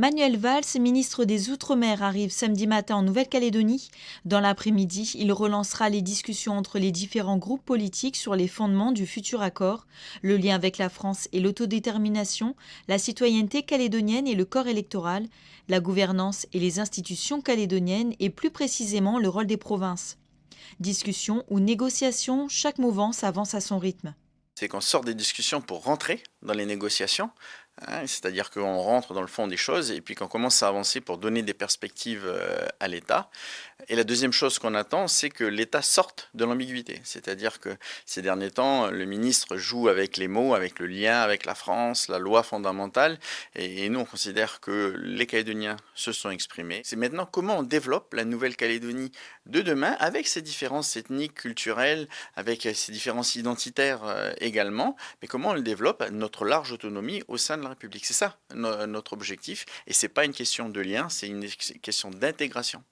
Manuel Valls, ministre des Outre-mer, arrive samedi matin en Nouvelle-Calédonie. Dans l'après-midi, il relancera les discussions entre les différents groupes politiques sur les fondements du futur accord, le lien avec la France et l'autodétermination, la citoyenneté calédonienne et le corps électoral, la gouvernance et les institutions calédoniennes et plus précisément le rôle des provinces. Discussion ou négociation, chaque mouvance avance à son rythme. C'est qu'on sort des discussions pour rentrer dans les négociations, hein, c'est-à-dire qu'on rentre dans le fond des choses et puis qu'on commence à avancer pour donner des perspectives à l'État. Et la deuxième chose qu'on attend, c'est que l'État sorte de l'ambiguïté, c'est-à-dire que ces derniers temps, le ministre joue avec les mots, avec le lien avec la France, la loi fondamentale, et nous on considère que les Calédoniens se sont exprimés. C'est maintenant comment on développe la Nouvelle-Calédonie de demain avec ses différences ethniques, culturelles, avec ses différences identitaires également, mais comment on le développe à notre large autonomie au sein de la République. C'est ça notre objectif, et c'est pas une question de lien, c'est une question d'intégration.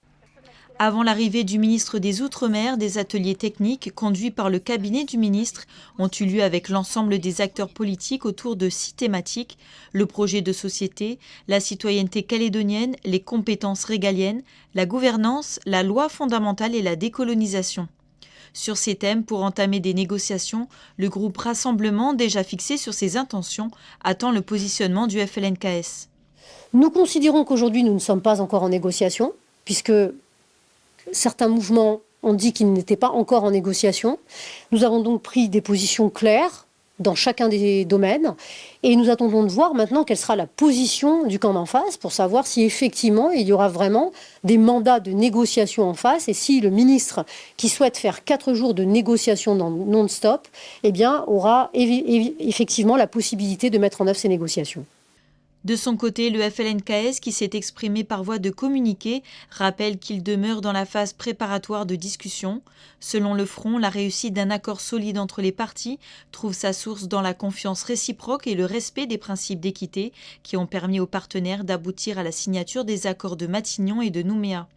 Avant l'arrivée du ministre des Outre-mer, des ateliers techniques conduits par le cabinet du ministre ont eu lieu avec l'ensemble des acteurs politiques autour de 6 thématiques: le projet de société, la citoyenneté calédonienne, les compétences régaliennes, la gouvernance, la loi fondamentale et la décolonisation. Sur ces thèmes, pour entamer des négociations, le groupe Rassemblement, déjà fixé sur ses intentions, attend le positionnement du FLNKS. Nous considérons qu'aujourd'hui, nous ne sommes pas encore en négociation, puisque certains mouvements ont dit qu'ils n'étaient pas encore en négociation. Nous avons donc pris des positions claires dans chacun des domaines et nous attendons de voir maintenant quelle sera la position du camp d'en face pour savoir si effectivement il y aura vraiment des mandats de négociation en face et si le ministre qui souhaite faire 4 jours de négociation non-stop eh bien, aura effectivement la possibilité de mettre en œuvre ces négociations. De son côté, le FLNKS, qui s'est exprimé par voie de communiqué, rappelle qu'il demeure dans la phase préparatoire de discussion. Selon le Front, la réussite d'un accord solide entre les parties trouve sa source dans la confiance réciproque et le respect des principes d'équité qui ont permis aux partenaires d'aboutir à la signature des accords de Matignon et de Nouméa.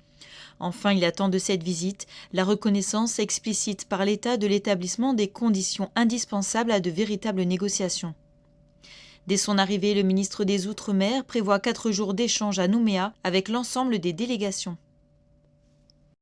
Enfin, il attend de cette visite la reconnaissance explicite par l'État de l'établissement des conditions indispensables à de véritables négociations. Dès son arrivée, le ministre des Outre-mer prévoit 4 jours d'échanges à Nouméa avec l'ensemble des délégations.